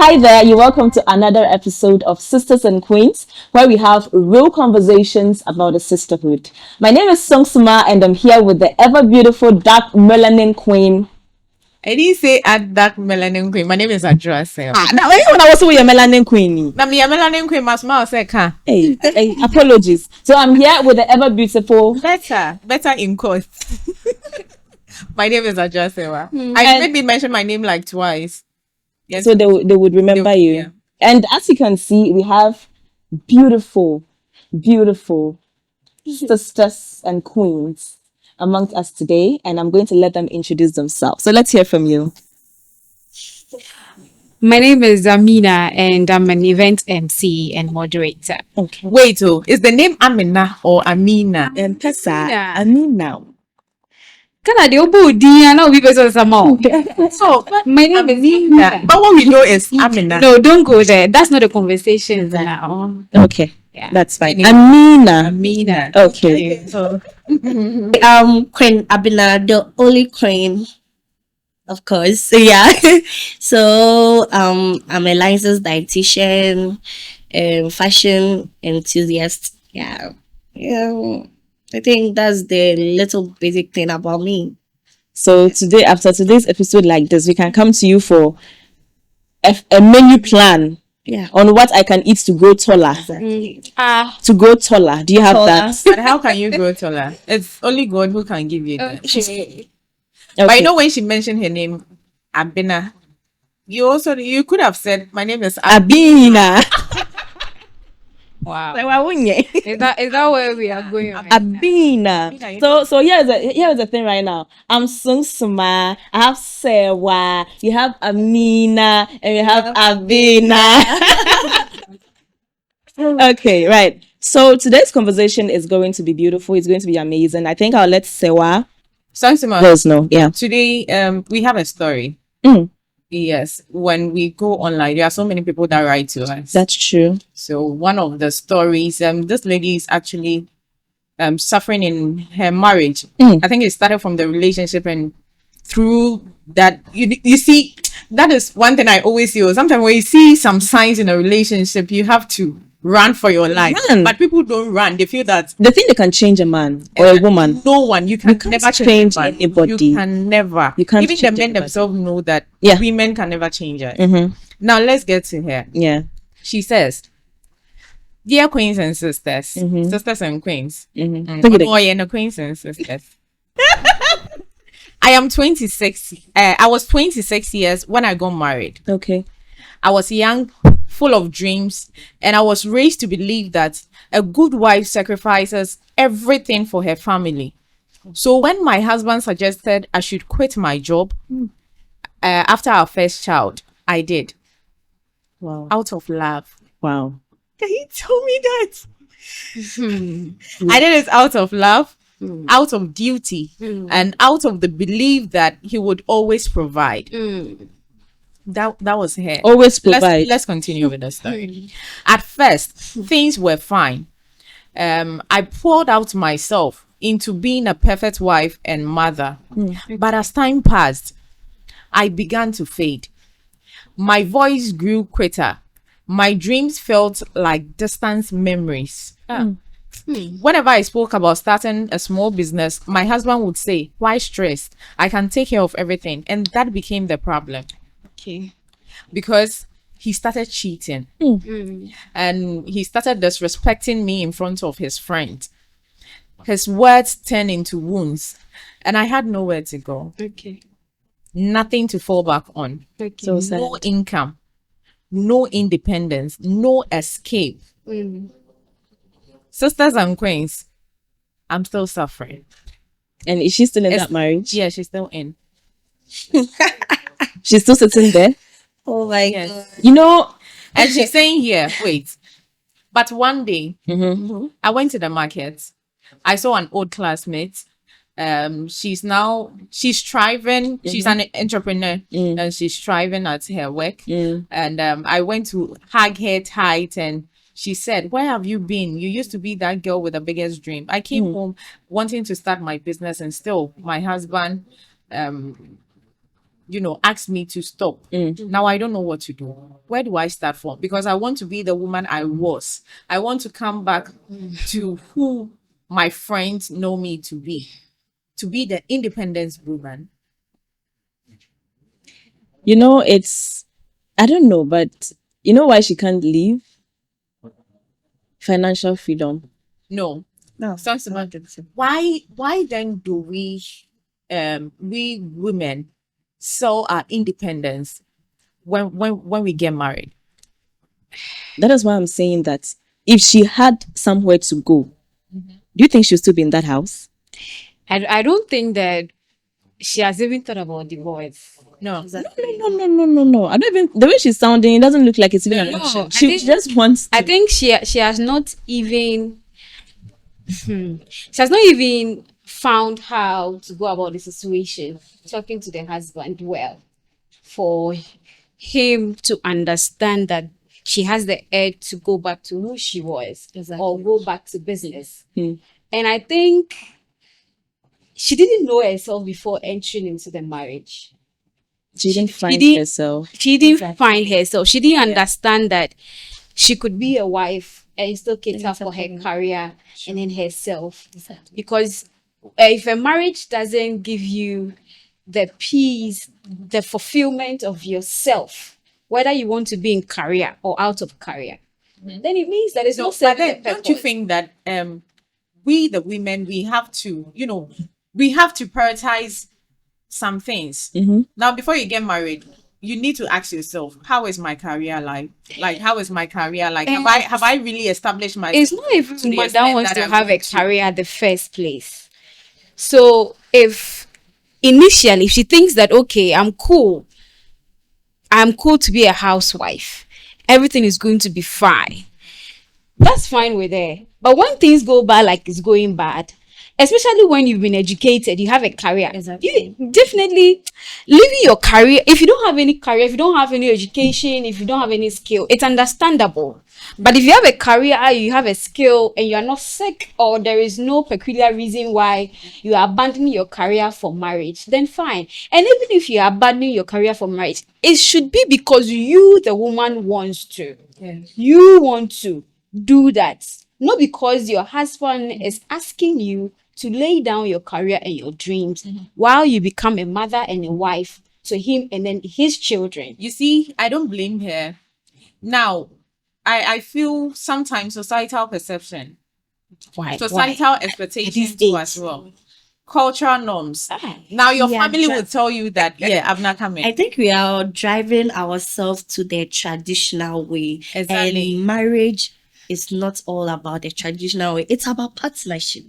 Hi there, you're welcome to another episode of Sisters and Queens, where we have real conversations about the sisterhood. My name is Song Suma, and I'm here with the ever beautiful dark melanin queen. I didn't say at dark melanin queen. My name is Adra Sel. Now, when I was with your melanin queen. Now, me a melanin queen, my smile say, "Ka." Hey, apologies. So I'm here with the ever beautiful. Better in court. My name is Adra Sewa. And- I maybe mentioned my name like twice. Yes. So they would remember you. Yeah. And as you can see, we have beautiful sisters and queens amongst us today, and I'm going to let them introduce themselves. So let's hear from you. My name is Amina and I'm an event MC and moderator. Okay. Wait, is the name Amina or Amina? And Tessa, Amina. Amina. Kana de obo din na obi person sama. So, My name is Amina. But what we know is Amina. No, don't go there. That's not the conversation now. Okay, Yeah. that's fine. Anyway. Amina. Amina. Okay. So, Queen Abina, the only queen, of course. Yeah. So I'm a licensed dietitian and fashion enthusiast. Yeah. Yeah. I think that's the little basic thing about me. So today, after today's episode like this, we can come to you for a menu plan Yeah. on what I can eat to grow taller. To grow taller. Do you have Taller. that? but how can you grow taller? It's only God who can give you that. Okay. But you know when she mentioned her name, Abina, you could have said my name is Abina. Wow. Abina. Is that where we are going? Right now? Abina. So here's the thing right now. I'm Sung Suma. I have Sewa. You have Amina, and you have Abina. Okay, right. So today's conversation is going to be beautiful. It's going to be amazing. I think I'll let Sewa Sansima, girls know. Yeah. today we have a story. Mm. Yes, when we go online, there are so many people that write to us. That's true. So one of the stories, this lady is actually suffering in her marriage. I think it started from the relationship, and through that, you see, that is one thing I always see. Sometimes when you see some signs in a relationship, you have to run for your life. Run. But people don't run. They feel that They think they can change a man or a woman. no one, you can can't never change anyone. anybody. You can never. You can't Even the change men anybody. themselves know that Yeah. women can never change it. Mm-hmm. Now let's get to her. Yeah. She says, "Dear queens and sisters, Mhm. sisters and queens, Mm-hmm. Look at it. oh yeah, no queens and sisters. I am 26. I was 26 years when I got married. Okay. I was young, full of dreams, and I was raised to believe that a good wife sacrifices everything for her family. So when my husband suggested I should quit my job after our first child, I did, Wow. out of love." Wow. Can you tell me that? I did it out of love, out of duty, and out of the belief that he would always provide. That was her. Always provide. Let's continue with the story. At first, things were fine. I poured out myself into being a perfect wife and mother. But as time passed, I began to fade. My voice grew quicker. My dreams felt like distant memories. Whenever I spoke about starting a small business, my husband would say, "Why stressed? I can take care of everything." And that became the problem. Okay. Because he started cheating and he started disrespecting me in front of his friend. His words turned into wounds, and I had nowhere to go, Okay. nothing to fall back on, Okay. So sad. no income, no independence, no escape. Sisters and queens, I'm still suffering. And is she still in It's- that marriage? Yeah, she's still in. She's still sitting there. Oh my Yes. god. You know. And she's saying here, wait. But one day, Mm-hmm. I went to the market. I saw an old classmate. She's thriving. She's an entrepreneur, and she's thriving at her work. And I went to hug her tight, and she said, "Where have you been? You used to be that girl with the biggest dream." I came home wanting to start my business, and still my husband asked me to stop. Now I don't know what to do. Where do I start from? Because I want to be the woman I was. I want to come back to who my friends know me to be the independence woman. I don't know, but you know why she can't leave? Financial freedom. No. No, Sounds about why then do we women sell our independence when we get married? That is why I'm saying that if she had somewhere to go, do you think she'll still be in that house? I don't think that she has even thought about divorce. No. No. I don't even, the way she's sounding, it doesn't look like it's even an No, option. I She think- just wants to. I think she has not even she has not even found how to go about the situation, talking to the husband well, for him to understand that she has the edge to go back to who she was or go back to business. Hmm. And I think she didn't know herself before entering into the marriage. She didn't find didn't- herself. She didn't find herself. She didn't understand that she could be a wife and still cater for her career and then herself. Because if a marriage doesn't give you the peace, the fulfillment of yourself, whether you want to be in career or out of career, then it means that it's No, not but serving then the don't you purpose. think that we the women we have to prioritize some things. Now before you get married, you need to ask yourself, how is my career like? Like, how is my career like? Have I really established myself? It's not even to the woman extent that wants that to I'm have a going to? career at the first place. So if initially she thinks that okay, I'm cool to be a housewife, everything is going to be fine, that's fine with her. But when things go bad, like it's going bad, especially when you've been educated, you have a career. Exactly. You definitely leaving your career. If you don't have any career, if you don't have any education, if you don't have any skill, it's understandable. But if you have a career, you have a skill, and you are not sick, or there is no peculiar reason why you are abandoning your career for marriage, then fine. And even if you are abandoning your career for marriage, it should be because you, the woman, wants to. You want to do that, not because your husband is asking you to lay down your career and your dreams while you become a mother and a wife to him and then his children. You see, I don't blame her. Now, I feel sometimes societal perception, Why? societal expectations too as well, cultural norms. Now your Yeah, family will tell you that I'm not coming. I think we are driving ourselves to the traditional way. Exactly. And marriage is not all about the traditional way. It's about partnership.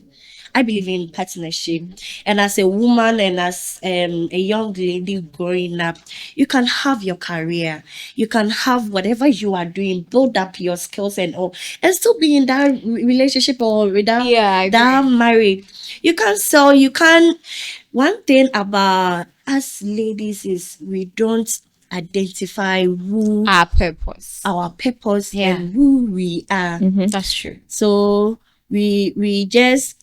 I believe in partnership. And as a woman and as a young lady growing up, you can have your career. You can have whatever you are doing, build up your skills and all, and still be in that relationship or without Yeah, I agree. that married. You can sell, you can. One thing about us ladies is we don't identify who Our purpose. our purpose Yeah. and who we are. That's true. So we just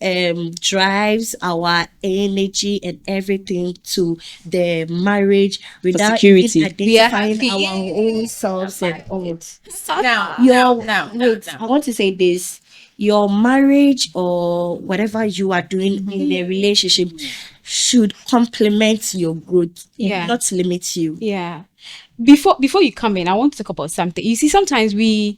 drives our energy and everything to the marriage without security. even We are identifying happy. our own selves and all. Now, Your now, wait, I want to say this. Your marriage or whatever you are doing in a relationship should complement your growth, Yeah. not limit you. Yeah. Before you come in, I want to talk about something. You see, sometimes we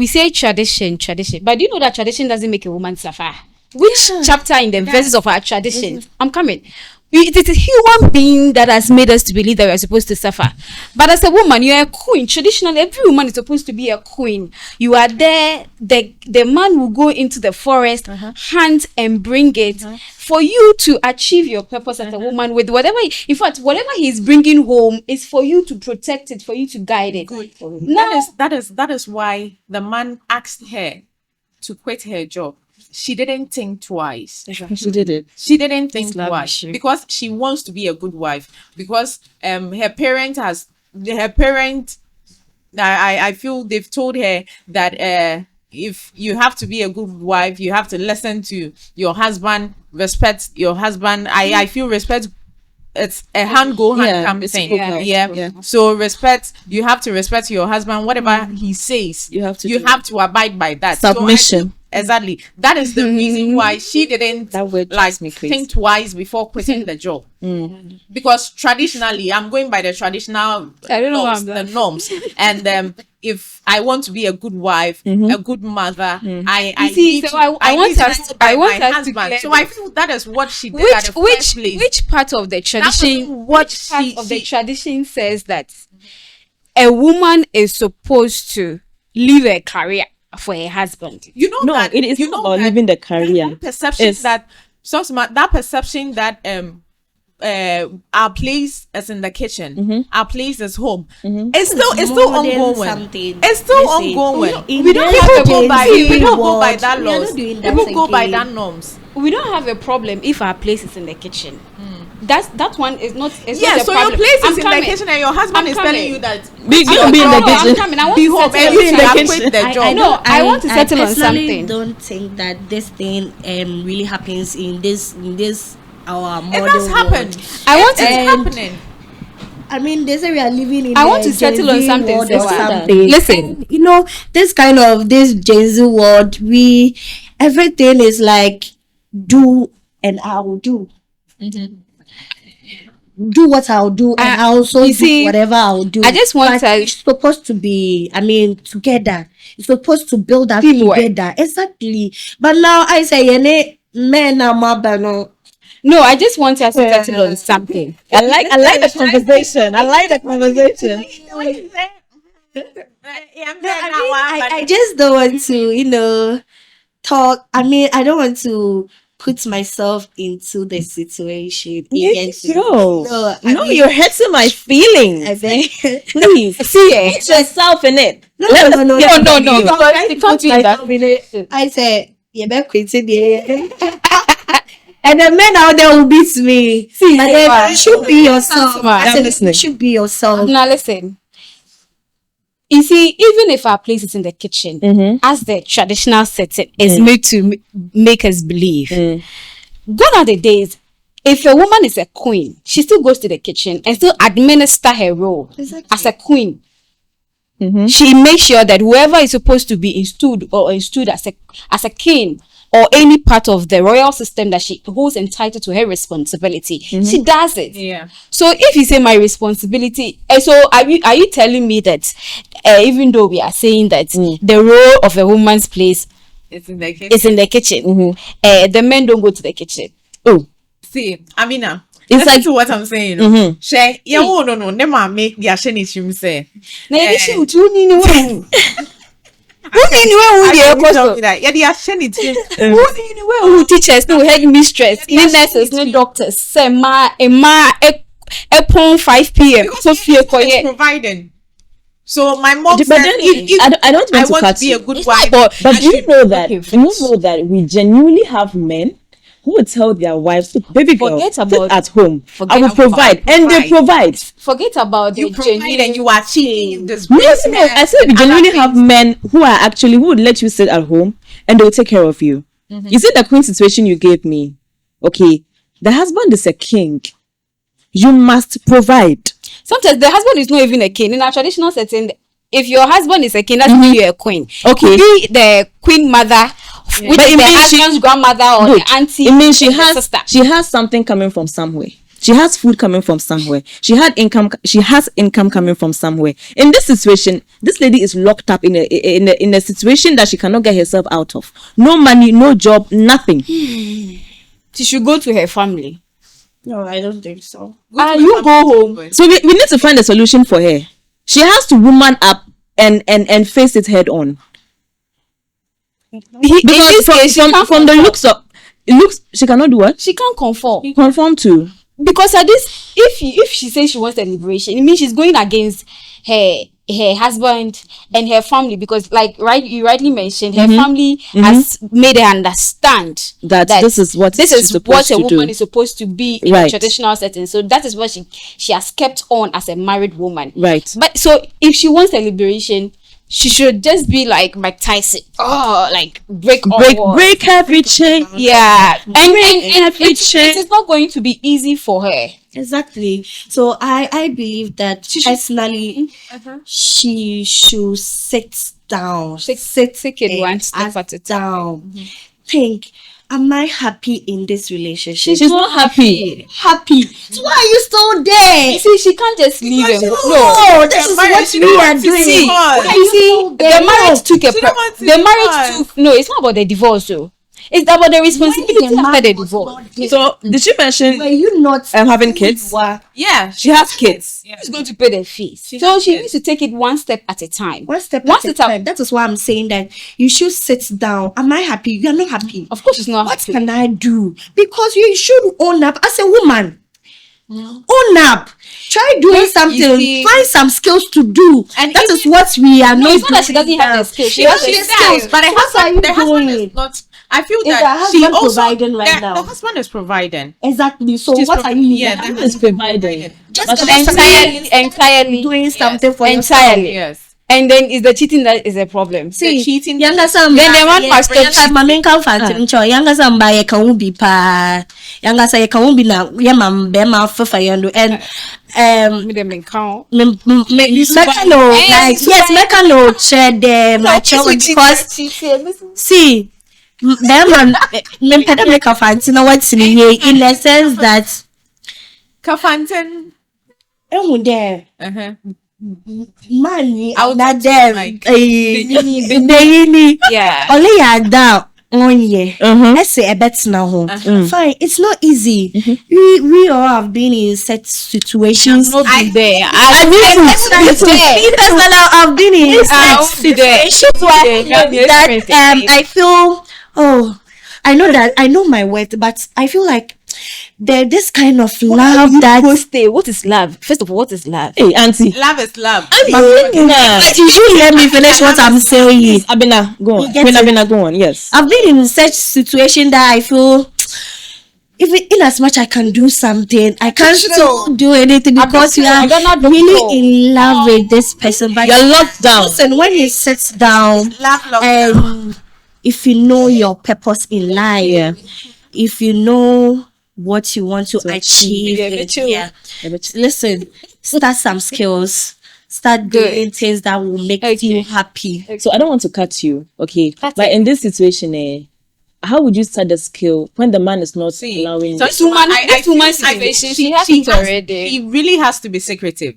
say tradition, but do you know that tradition doesn't make a woman suffer? Which chapter in the verses of our tradition? I'm coming. It is a human being that has made us to believe that we are supposed to suffer. But as a woman, you are a queen. Traditionally, every woman is supposed to be a queen. You are there. The man will go into the forest, hunt and bring it for you to achieve your purpose as a woman with whatever. In fact, whatever he's bringing home is for you to protect it, for you to guide it. Now, that is why the man asked her to quit her job. She didn't think twice. She did it. She didn't think love twice issue. because she wants to be a good wife. Because her parent I feel they've told her that if you have to be a good wife, you have to listen to your husband, respect your husband. I feel respect it's a hand go hand Yeah, come it's thing. both Yeah. ways. Yeah. Yeah. So you have to respect your husband. Whatever he says, You have to you do have to abide by that. So I Submission. feel- exactly. That is the reason why she didn't That word like drives me crazy. think twice before quitting the job. Because traditionally, I'm going by the traditional I don't know why norms, I'm the laughing. norms. And if I want to be a good wife, a good mother, I You see, need so to, I want need to us- stand by I want my us to husband. clear So I feel that is what she did at the first place. Which part of the That tradition? was what Which part she- of the she- tradition says that a woman is supposed to leave a career for her husband? You know No, that it is you not know about that- living the career. that perception It's- that that perception that our place is in the kitchen, our place is home. It's still More than ongoing. something. It's still Listen, ongoing. in We don't this people go Gen by Z people go by world, that we are laws. not doing that People go by again. that norms. We don't have a problem if our place is in the kitchen. That one is not. It's Yeah, not a so problem. your place I'm is in coming. the kitchen and your husband I'm is coming. telling you that Be No, in the no, kitchen. I'm coming. I want be to home settle and on you in the should have kitchen. quit the job. No, I want to settle on personally something. don't think that this thing really happens in this our It modern does happen. world. I want It's to. happening. I mean, they say we are living in I the want to settle Gen on Z something, world or Sewa. something. Listen. And, you know, this Gen Z world, everything is like do and I will do. Do what I'll do, and I also you do see, whatever I'll do. I just want But to- it's supposed to be, I mean, together. It's supposed to build that Teamwork. together. Exactly. But now I say, men are more than No, I just want us to settle on something. I like the conversation. I like the conversation. I just don't want to, talk. I mean, I don't want to put myself into the situation. No, I mean, you're hurting my feelings. I think. Please, See, put yourself in it. No. no. I It can't be that. I said, yeah, back quitting the and the men out there will beat me. See, but then you should be yourself. Fatima, I I'm said, listening. you should be yourself. Now listen. You see, even if our place is in the kitchen, as the traditional setting is made to make us believe, gone are the days. If a woman is a queen, she still goes to the kitchen and still administer her role Exactly. as a queen. She makes sure that whoever is supposed to be installed as a king or any part of the royal system that she holds entitled to her responsibility, she does it. Yeah. So if you say my responsibility, so are you telling me that even though we are saying that the role of a woman's place It's in the kitchen. is in the kitchen, the men don't go to the kitchen? Oh, See, Amina, It's listen like- to what I'm saying. Share, yeah, oh no, ne mame, yeah, she needs to say. Na Eh. ebi shi utu ni ni wehu. Who ni wehu ye koso? Yeah, they are sharing it. Who ni wehu teachers ni head mistress, ni nurses, ni doctors. Say ma pon 5 p.m. So fear for ye. Providing. So my mom but said, then I don't want to want cut to be you. a good It's wife. not But I do you should- know that? Okay, Do you know that we genuinely have men who would tell their wives, "Look, baby girl, Forget sit about- at home. forget I will about- provide," and they provide. Forget about You the provide genuine. and you are cheating. This No, I said we genuinely have men who are actually who would let you sit at home and they'll take care of you. You see the queen situation you gave me. Okay, the husband is a king. You must provide. Sometimes the husband is not even a king. In our traditional setting, if your husband is a king, that means you're a queen. Okay. Could be the queen mother, which But is it the means she- husband's grandmother or Look, the auntie. it means or the sister. she has something coming from somewhere. She has food coming from somewhere. She has income coming from somewhere. In this situation, this lady is locked up in a situation that she cannot get herself out of. No money, no job, nothing. She should go to her family. No, I don't think so. You go home. So we need to find a solution for her. She has to woman up and face it head on. Because from the looks of it looks she cannot do what? She can't conform Conform to. because at this, if she says she wants a liberation, it means she's going against her husband and her family, because you rightly mentioned, her family has made her understand That this is what this she's is supposed what a to do. woman is supposed to be in Right. a traditional setting. So that is what she has kept on as a married woman. Right. But so if she wants a liberation, she should just be like Mike Tyson. Oh, like break Break every chain. Yeah, and every it is not going to be easy for her Exactly. So I believe that personally she should sit down. Take it and one step ask at a time. down. Think, am I happy in this relationship? She's not happy. happy. So why are you still there? You see, she can't just leave and go. No, this is marriage, what she we don't are want to doing. see. Why are You see, still the there? marriage took a She don't want to the be marriage divorced. took no. It's not about the divorce, though. It's about the responsibility When the after the man was divorce. not there, So did she mention were you not having who kids? you were? Yeah, She has kids. Who's going to pay the fees? So has she kids. needs to take it one step at a time. One step Once at a it's up- time. That is why I'm saying that you should sit down. Am I happy? You're not happy. Of course, she's not What happy. can I do? Because you should own up as a woman. Own up. Try doing You something. see- Find some skills to do. And That even- is what we are No, not it's not that she doing doesn't have now. the skills. She She has has the the skills. skills. But the So what are husband, you the husband doing? is not. I feel Is that the she husband also providing right the, now? the husband is providing. Exactly. So She's what pro- are you yeah, doing? the Is providing. Just But entirely doing something for yourself. entirely. Yes. And then is the cheating that is a problem. The cheating. Younger son, Then the one pastor mami kan fanti ncho. Younger son ba ye kan ubi pa. Younger son ye kan ubi na ye mam be ma fefa yendo and with them in count. meka no like yes meka no share them because see them me peda meka fanti na what's in here in the sense that Kafanten. ehun there Uh-huh. money Out na of them like, the Yeah. only ya down on ye Mhm. let's say a bet now home fine it's not easy we all have been in such situations Not be there. I have been in I'll such be there. situations where that I feel I know that I know my worth but I feel like there this kind of love that Stay. What is love? First of all, what is love? Hey, auntie. Love is love. but you should let me finish what I'm saying. Abena, go on. You get Queen it? Abena, go on. Yes. I've been in such situation that I feel even in as much I can do something, I can't still do anything because you are really in love with this person. But You're locked down. listen, when you sit down Love, love. and if you know your purpose in life, Yeah. if you know what you want to achieve, Yeah, me too. listen, start some skills. Start doing things that will make you happy. So I don't want to cut you, okay? That's but it. in this situation, how would you start the skill when the man is not See, allowing? so This woman- this woman's feel- situation, she has it already. She really has to be secretive.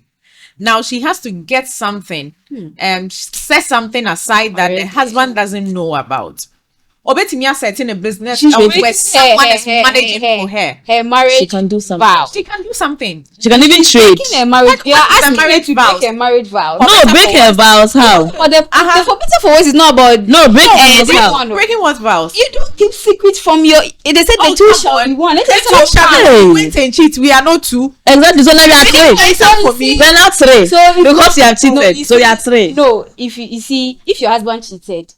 Now she has to get something, set something aside that the husband doesn't know about. Obetimi setting a business where someone is managing for her. Her marriage. She can do something. vow. She can do something. She can even trade. Making a marriage. What- Yeah, what is a asking her marriage to vows? break a marriage vow. No, break her vows. How? But the for better for worse is not about. No, break her break vows. one. Breaking what vows? You don't keep secret from your. They said the two come shall on. be one. Let's The just two have shall fun. be Hey. wait and cheat. We are not two. Exactly. So now you are three. It's not for me. Then not three. So if Because you have no, cheated. you So you see- are three. No, if you see, if your husband cheated,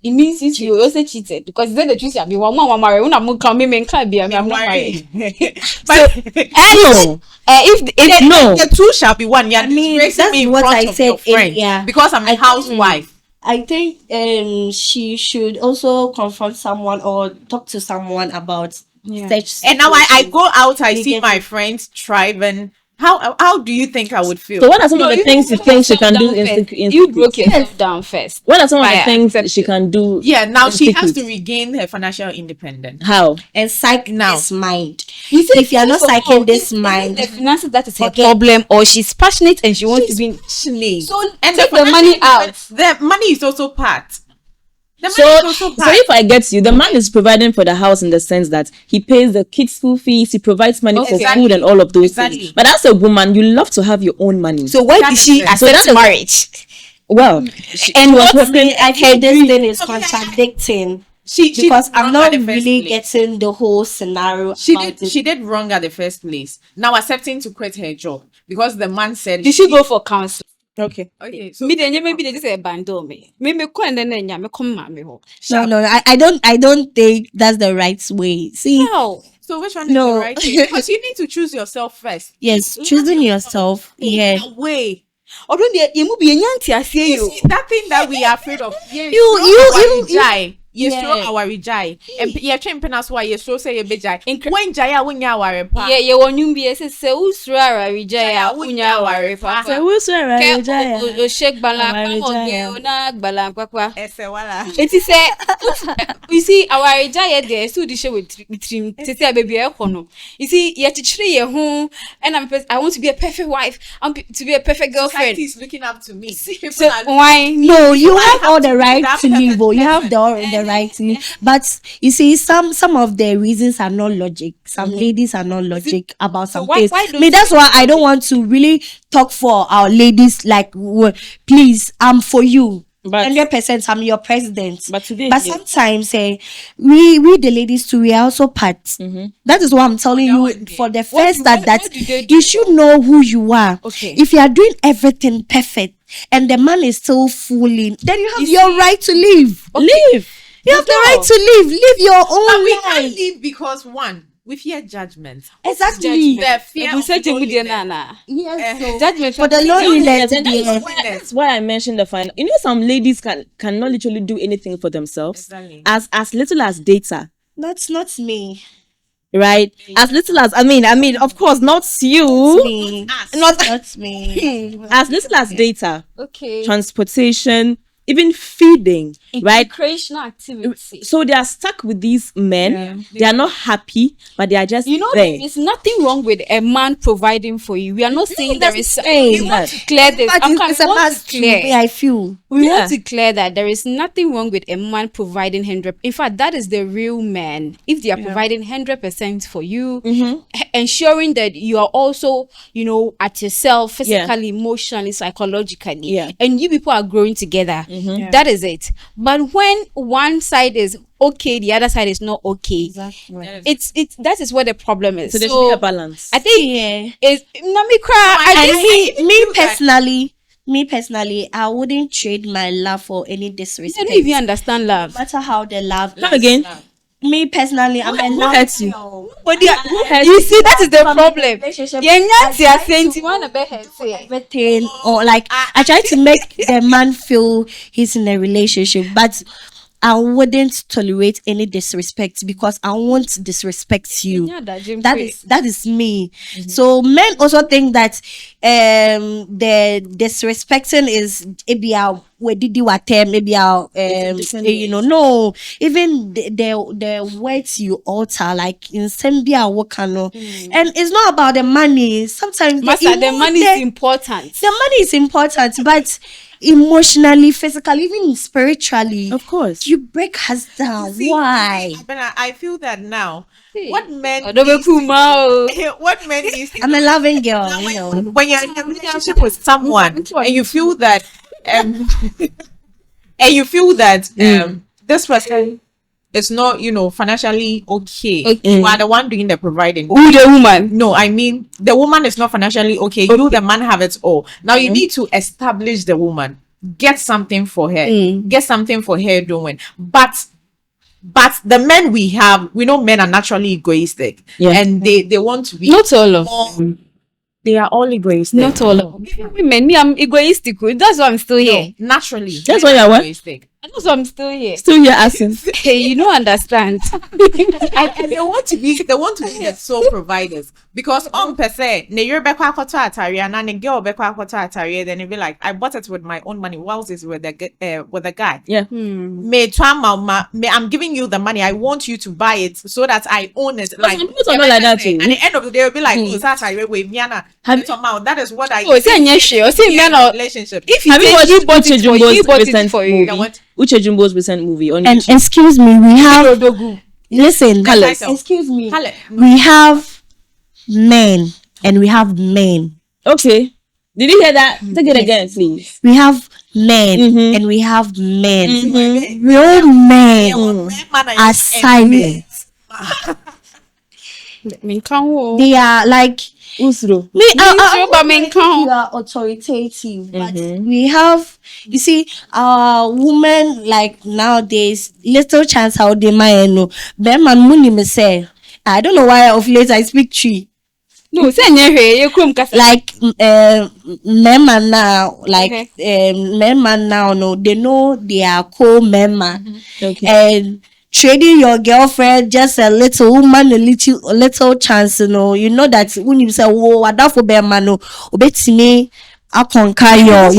it means you also cheated because then the truth shall be one man marry. When I'm coming, me can't be. I'm not married. But No. If No. the two shall be one. You're mean, disgracing that's me in what front I of said your in- friend yeah. because I'm a housewife. I think she should also confront someone or talk to someone about such And now I situations. go out, I You see get my it. friends thriving. How do you think I would feel? So what are some of the things you think she can do in you secret? broke yourself down first. What are some of By the things accepting. she can do? Yeah, now in she has secret? to regain her financial independence. How? and psych Now. this mind. If you are not psyching this mind, the finances that is her Forget. problem, or she's passionate and she wants to be. So And take the money out. The money is also part. The money So, is also so part. if I get you, the man is providing for the house in the sense that he pays the kids' school fees, he provides money for Exactly. food and all of those Exactly. things. But as a woman, you love to have your own money. So why That did is she it. accept So that is- marriage? well, and was what working- I heard this thing is contradicting She because did I'm wrong not at the first really place. getting the whole scenario. She about did it. she did wrong at the first place. Now accepting to quit her job because the man said Did she go for counseling? okay. Okay, so Me then maybe they just abandon me. Me ko and then me come mommy ho. No, I don't think that's the right way. See, No. so which one is No. the right thing? Because you need to choose yourself first. yes, choosing yourself. Yeah, Way. Although you mu be nyanti ase You you. see, that thing that we are afraid of. Yeah, You- die. Yestro our rejai. And ye champion as why yestro say ye bejai. When jaya wunya our pa. Yeah, you want you be say usra rejaya unya warepa. So who's where Ke o shake balakwa o na balakwa. Ese wala. It is say you see our rejaya there so the show with trim say baby e kono. You see ye chichire ye ho and I want to be a perfect wife. To be a perfect girlfriend. Society is looking up to me. So why No, you have all the right to live. You have the right to live. But you see, some of the reasons are not logic. Some ladies are not logic about some things. why I mean, that's why I don't want to really talk for our ladies. Like, please, I'm for you. But- 100%, I'm your president. But today, but yeah. sometimes, we the ladies too, we are also part. That is what I'm telling you. For the first what that do they do? you should know who you are. Okay. If you are doing everything perfect and the man is still fooling, then you have You your see- right to live. Leave. You have the right to live. Live your But own we life. can't leave because one, we fear judgment. Exactly. The fear we of said to loneliness. Nana. Yes. So Judgment for the Yes, loneliness, and yeah. that's why I mentioned the final. You know, some ladies cannot literally do anything for themselves. Exactly. As little as data, That's not me. right? As little as I mean, of course, not you. Me. Not me. as little as data, Okay. transportation, even feeding, right? Recreational activity. So they are stuck with these men. They are not happy, but they are just You know, there. there is nothing wrong with a man providing for you. We are not saying there is. saying We want that. to clear this. But it's a must to me, I feel. We Yeah. want to clear that there is nothing wrong with a man providing 100. In fact, that is the real man. If they are providing 100% for you, ensuring that you are also, at yourself physically, emotionally, psychologically, Yeah. and you people are growing together. That is it. But when one side is okay, the other side is not okay. It's that is where the problem is. So there should be a balance. I think it's not me cry. Me personally, I wouldn't trade my love for any I disrespect. don't even understand love. No matter how the love Come is. again. Me personally, I'm a Who love hurts you? girl. You see, that is the problem. Relationship, Yeah, I try saying to you want to be her everything, or like I try to make the man feel he's in a relationship, but I wouldn't tolerate any disrespect because I won't disrespect you. Yeah, That is me. So men also think that the disrespecting is maybe our maybe our no, even the words you utter, like in Sembia Wakano, and it's not about the money. Sometimes the money is important. the money is important, but emotionally, physically, even spiritually, Of course. you break us down. See, Why? But I feel that now. What men what men need to I'm a loving girl, when you're in a relationship with someone and you feel that this person is not financially okay. You are the one doing the providing. Who the woman? No, I mean the woman is not financially okay. You, the man, have it all. Now you need to establish the woman. Get something for her. Get something for her doing. But the men we have, we know men are naturally egoistic, and they want to be Not all of more. They are all egoistic. Not all of them. Women, me, I'm egoistic. That's why I'm still here. Naturally, That's men why you're are what? egoistic. That's why I'm still here. Still here asking. Hey, you don't understand. And they want to be the sole providers because per se ne you're back and ne girl back then you be like, I bought it with my own money whilst it's with the guy. Yeah. I'm giving you the money, I want you to buy it so that I own it. But some people are not like that too. At the end of the day they'll be like, that is what I Oh, say nyeshe. Oh, say men are. relationship. If you Have you say watched he bought it for you, he bought recent it for you. movie? Uche Jumbo's recent movie on And YouTube. excuse me, we have listen. Colours. Excuse me, Colour. we have men and we have men. Okay. Did you hear that? Take it again, please. We have men and we have men. Real men are silent. They are like Usro. me. You You are authoritative, but we have, you see, women like nowadays, little chance how they might know. But man, money me say, I don't know why of late I speak tree. No, say nyehwe, you krum kasa. Like men now, like men now, no, they know they are co-member, Okay. and trading your girlfriend just a little woman, a little chance, you know that when you say, "Oh, I don't for be man, no, obey me, I conquer your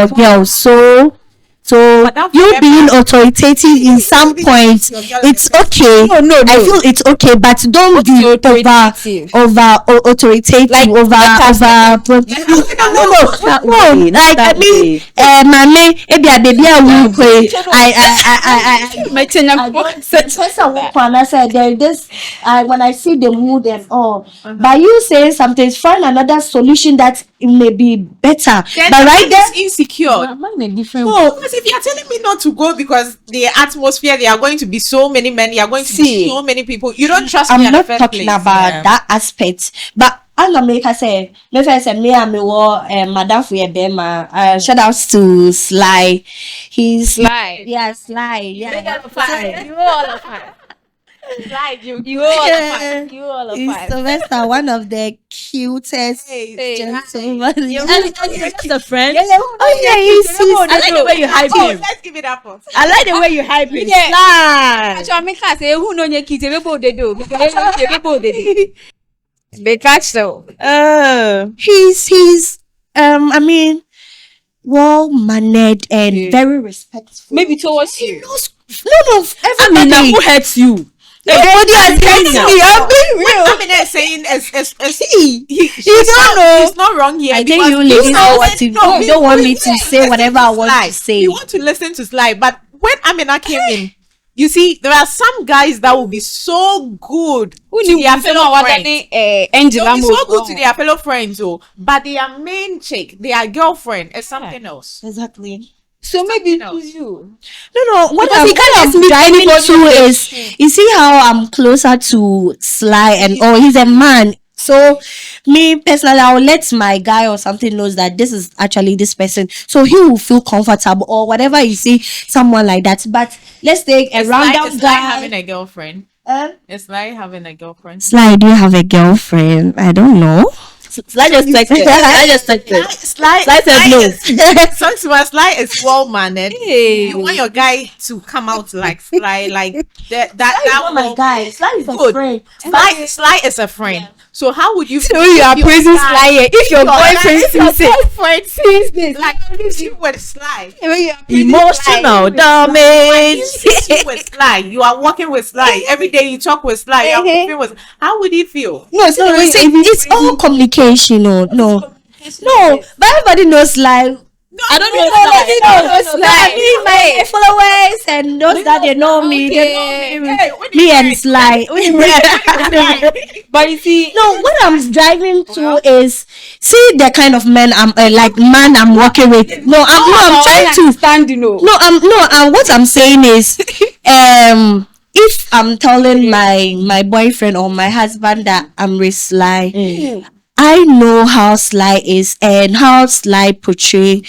girl." So But that you forever- being authoritative in some points, it's okay. No. I feel it's okay, but don't be authoritative? authoritative, Like, over. No. Like I mean, mame, maybe a baby I will pray. I said there this. When I see the mood and all, but you say something, find another solution that it may be better. Then But right there, it's insecure. Mine a different. no. Because if you're telling me not to go because the atmosphere, there are going to be so many men, you are going to See, be so many people. You don't trust me I'm in the not first talking place. about that aspect, but I'm gonna make her say, me first say me and me war madam for your bema. Shout outs to Sly. He's Slide. yeah, Sly. Yeah. You all of us. Slide. You all of us. You all of He's us. Sylvester, one of the cutest Hey, gentlemen. Just a friend. Oh yeah, he's I like the way you hype Oh, him. let's give it up. I like the way you hype him. Yeah. Slide. Actually, make her say, who know your kids? We both they do. Because we both they do. They catch so. He's I mean, well mannered and very respectful. Maybe towards He you. knows everybody. Who hurts you? Nobody has hurt me. I'm being real. I mean, they're saying You don't know. He's not wrong here. I think because you ladies know want to. no, You don't want me to listen say whatever I want Sly. to say. You want to listen to Sly, but when Amina came in, you see, there are some guys that will be so good Who to knew their fellow friends. Angela They'll be so Mo- good to their fellow friends, but their main chick, their girlfriend, is something else. Exactly. So maybe else. choose you. No. What Because I'm, he can't what just I'm meet driving anybody to on the is, street. you see how I'm closer to Sly and oh, he's a man. So me personally, I will let my guy or something knows that this is actually this person, so he will feel comfortable or whatever you see, someone like that. But let's take a Is random Sly having guy. a girlfriend? Is Sly having a girlfriend? Sly, do you have a girlfriend? I don't know. Sly just texted. Sly just texted. Sly said no. Sly is well mannered. Hey. You want your guy to come out like Sly, like that. Oh my guy, Sly is a Good. friend. Sly is a friend. So how would you? So you are your praising guy- Sly here. If your boyfriend if your sees it, boyfriend sees this, like leaves you with Sly. Emotional damage. Sees you with Sly. You are working with Sly every day. You talk with Sly. You are moving with. How would he feel? No, it's all communication. No. But everybody knows Sly. I don't know. Sly. My followers and those that they know me, they know me. Hey, when Me you and marry- Sly. but you see, No, what I'm driving to is see the kind of man I'm working with. I'm trying to stand, you know. what I'm saying is if I'm telling my boyfriend or my husband that I'm with Sly, I know how Sly is and how Sly portray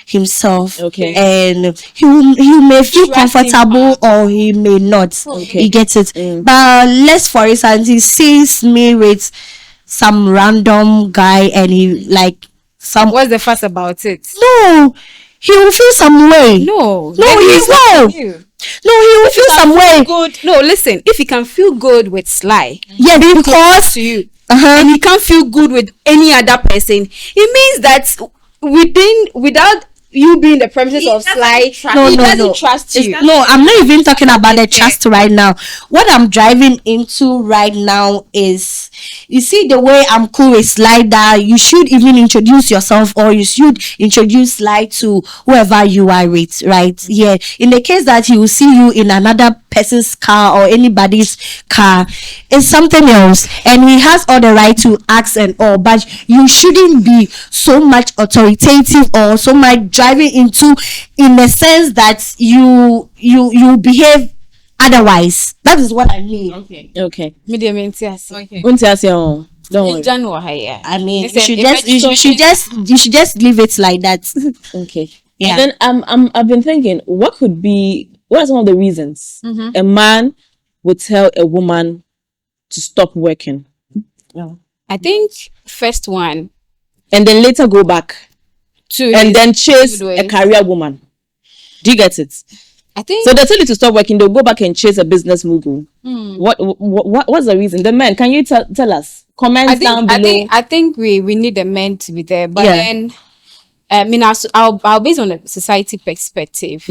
himself. Okay. And he may feel comfortable or he may not. Okay. He gets it. But let's for instance, he sees me with some random guy and he like some What's the fuss about it? no, he will feel some way. No, he's no. No, he will feel some way. good. No, listen. If he can feel good with Sly, Yeah, because to you, uh-huh. and he can't feel good with any other person, it means that without you being the premises He of doesn't Sly, trust he you. doesn't trust you. No, I'm not even talking about the trust right now. What I'm driving into right now is, you see, the way I'm cool with Sly, that you should even introduce yourself or you should introduce Sly to whoever you are with, right? Yeah. In the case that he will see you in another person's car or anybody's car, it's something else. And he has all the right to ask and all, but you shouldn't be so much authoritative or so much driving into in the sense that you behave otherwise. That is what I mean. Okay. Medium intimacy. Okay. Won't you ask your own? Don't worry. January. I mean, Listen, you should just leave it like that. Okay. Yeah. And then I've been thinking, what are some of the reasons a man would tell a woman to stop working? I think first one and then later go back to and his then chase good a ways. career woman. Do you get it? I think So they tell you to stop working, they'll go back and chase a business mogul. Hmm. What's the reason? The men, can you tell us? Comments down below. I think we need the men to be there, but Yeah. then I'll base on a society perspective.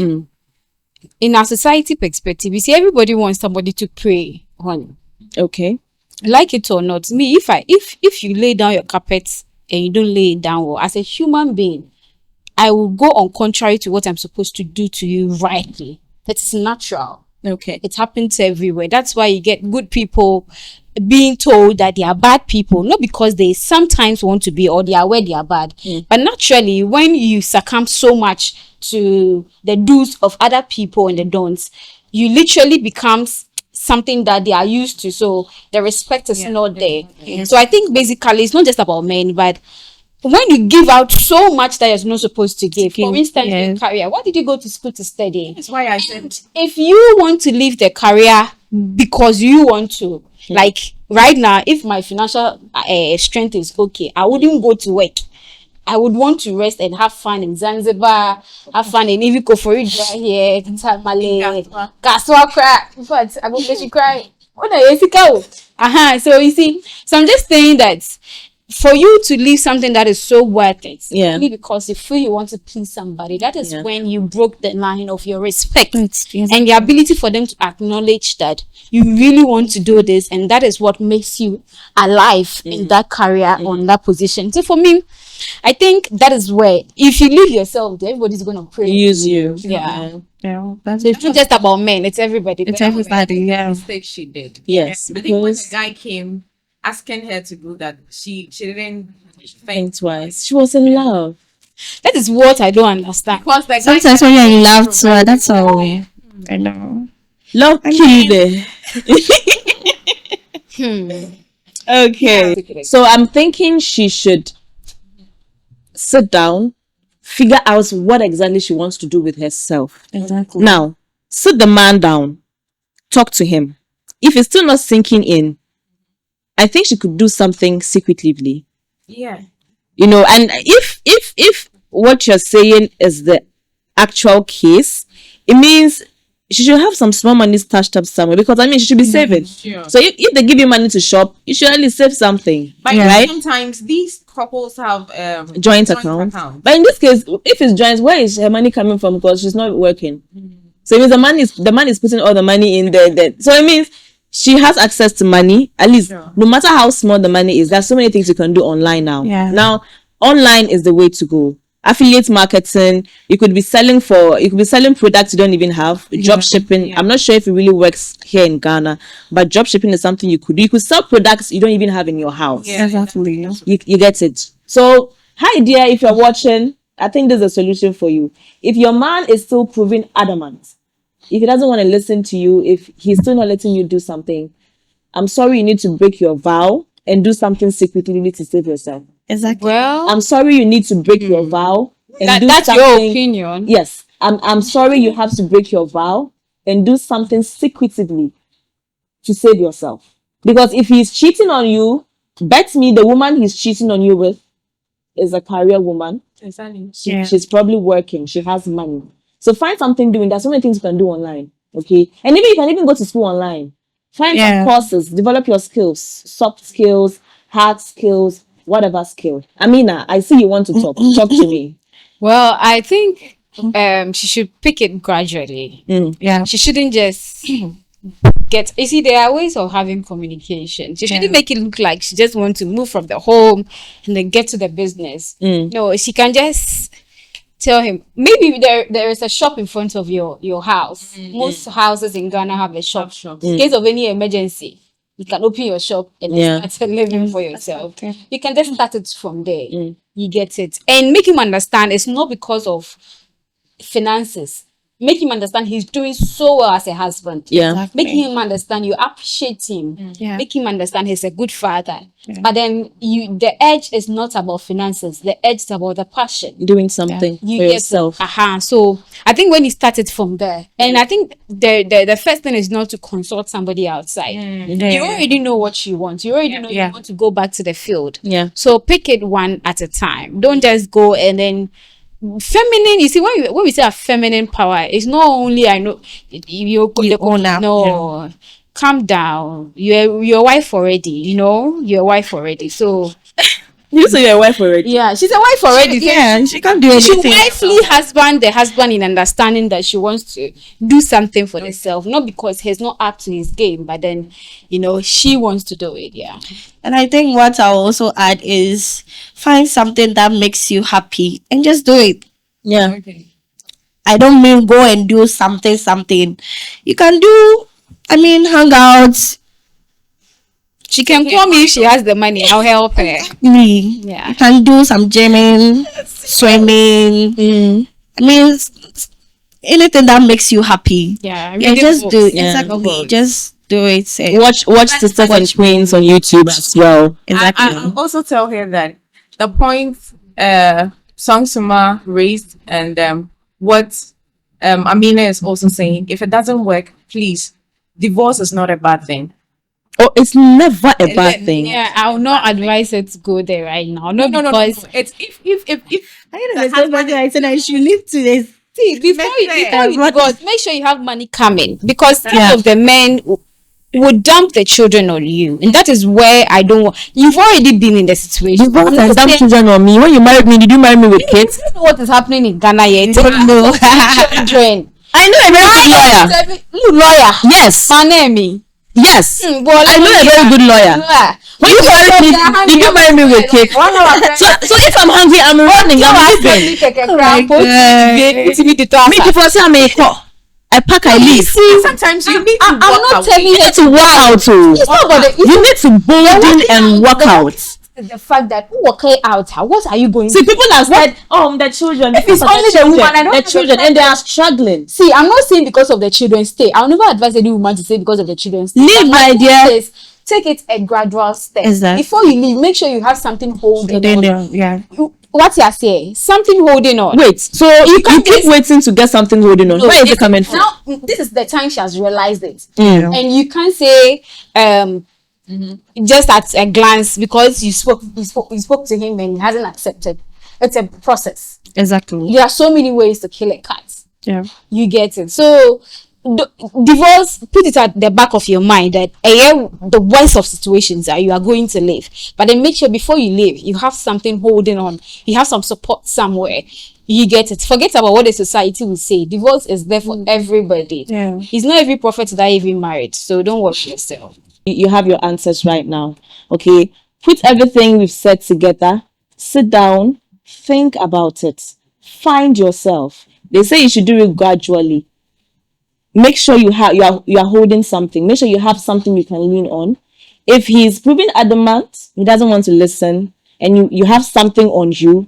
In our society perspective, you see, everybody wants somebody to prey on. Okay. Like it or not, me, if you lay down your carpet and you don't lay it down well, as a human being, I will go on contrary to what I'm supposed to do to you rightly. That is natural. Okay. It happens everywhere. That's why you get good people being told that they are bad people, not because they sometimes want to be or they are aware they are bad, but naturally, when you succumb so much to the do's of other people and the don'ts, you literally becomes something that they are used to. So the respect is not there. So I think basically it's not just about men, but when you give out so much that you're not supposed to give, for instance, in career, what did you go to school to study? That's why I said If you want to leave the career because you want to, like right now, if my financial strength is okay, I wouldn't go to work. I would want to rest and have fun in Zanzibar, have fun in Iviko for you here, Tamale, Kaswa cry. In fact, I go let cry. What are you So you see, so I'm just saying that for you to leave something that is so worth it, only because you feel you want to please somebody, that is when you broke the line of your respect and the ability for them to acknowledge that you really want to do this, and that is what makes you alive in that career on that position. So for me, I think that is where if you leave yourself there, everybody's gonna pray. Use you. Yeah. That's So it's not just about men, it's everybody. it's everybody. Yeah. mistake she did. Yes. I think when the Because guy came asking her to do that, she didn't think think twice. She was in love. That is what I don't understand. because the guy Sometimes when you're in love too, that's all. I know. Love killed it. Okay. So I'm thinking she should sit down, figure out what exactly she wants to do with herself. Exactly. Now, sit the man down, talk to him. If it's still not sinking in, I think she could do something secretively. yeah. You know, and if what you're saying is the actual case, it means she should have some small money stashed up somewhere, because I mean she should be saving. Sure. So if they give you money to shop, you should at least save something. But right? sometimes these couples have Joint account. But in this case, if it's joint, where is her money coming from? Because she's not working. So it means the man is putting all the money in there. So it means she has access to money. At least, no matter how small the money is, there's so many things you can do online now. Yeah. Now, online is the way to go. Affiliate marketing. You could be selling products you don't even have. Drop shipping. I'm not sure if it really works here in Ghana, but drop shipping is something you could do. You could sell products you don't even have in your house. Exactly. You get it. So, hi dear, if you're watching, I think there's a solution for you. If your man is still proving adamant, if he doesn't want to listen to you, if he's still not letting you do something, I'm sorry, you need to break your vow and do something secretly to save yourself. Exactly. Well, I'm sorry, you need to break your vow and do that's your something. opinion. Yes, I'm sorry, you have to break your vow and do something secretively to save yourself. Because if he's cheating on you, bet me the woman he's cheating on you with is a career woman. Exactly. She's probably working. She has money. So find something doing. There's so many things you can do online. Okay. And even you can even go to school online. Find some courses, develop your skills, soft skills, hard skills, whatever skill. Amina, I see you want to talk. Talk to me. Well, I think she should pick it gradually. Yeah. She shouldn't just get, you see, there are ways of having communication. She shouldn't make it look like she just wants to move from the home and then get to the business. No, she can just tell him, maybe there is a shop in front of your house. Most houses in Ghana have a shop. In case of any emergency, you can open your shop and start living for yourself. You can just start it from there. You get it. And make him understand it's not because of finances. make him understand he's doing so well as a husband. Yeah. Exactly. Making him understand you appreciate him. Yeah. Make him understand he's a good father. But then the edge is not about finances. The edge is about the passion. Doing something You for get yourself. So I think when he started from there, and I think the first thing is not to consult somebody outside. You already know what you want. You already know you want to go back to the field. Yeah. So pick it one at a time. Don't just go and then feminine. You see, when we say a feminine power, it's not only I know you own up, no. Calm down. You're a wife already. You're a wife already. So You say your wife already. yeah, she's a wife already. Yeah, she can't do She anything. wifely the husband in understanding that she wants to do something for herself, not because he's not up to his game, but then she wants to do it. Yeah. And I think what I'll also add is find something that makes you happy and just do it. Yeah. I don't mean go and do something. You can do, hang out. She can call me if she has the money. I'll help her. You can do some gymming, swimming. Anything that makes you happy. Yeah. Yeah, reading just books. do Yeah. exactly. Just do it. Watch Sisters and Queens on YouTube as well. Exactly. I also tell her that the point Song Suma raised and what Amina is also saying, if it doesn't work, please, divorce is not a bad thing. Oh, it's never a bad thing. Yeah, I will not advise her to go there right now. No, No. because It's if I said I should live to this. see, before you divorce, make sure you have money coming, because some Yeah. of the men would dump the children on you, and that is where I don't want. You've already been in the situation. Divorce I'm and not dump saying- children on me. When you married me, did you marry me with kids? I don't know what is happening in Ghana yet. No. Children. I know a very good lawyer. Lawyer. Yes. My name. Yes. Well, I know a very good lawyer. When you married me, did you marry me with kids? So if I'm hungry, I'm running. I'm leaving. Me before say I'm a call. I pack, I leave. sometimes you need to I'm walk not out. telling You her need to walk out too. It's not about the, You need to bolden and walk out. the fact that walk out. What are you going See, to people have said, the children. If it's only the woman, I don't the have children, a and they are struggling. see? I'm not saying because of the children stay. I'll never advise any woman to say because of the children stay. Leave, But my point dear. is, take it a gradual step. Exactly. Before you leave, make sure you have something holding on. Yeah. What you're saying, something holding on. Wait, so you can't keep just- waiting to get something holding on. No, Where is it this- coming from? Now, this is the time she has realized it. Mm. And you can't say just at a glance, because you spoke to him and he hasn't accepted. It's a process. Exactly. There are so many ways to kill a cat. Yeah. You get it. So divorce, put it at the back of your mind that the worst of situations are you are going to leave, but then make sure before you leave you have something holding on, you have some support somewhere. You get it. Forget about what the society will say. Divorce is there for everybody. Yeah. It's not every prophet that even married, so don't worry yourself. You have your answers right now. Okay, put everything we've said together, sit down, think about it, find yourself. They say you should do it gradually. Make sure you are holding something. Make sure you have something you can lean on. If he's proving adamant, he doesn't want to listen, and you have something on you,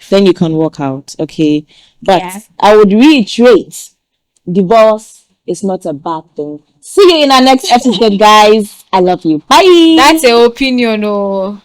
then you can walk out. Okay, but Yeah. I would reiterate, divorce is not a bad thing. See you in our next episode, guys. I love you. Bye. That's your opinion, oh.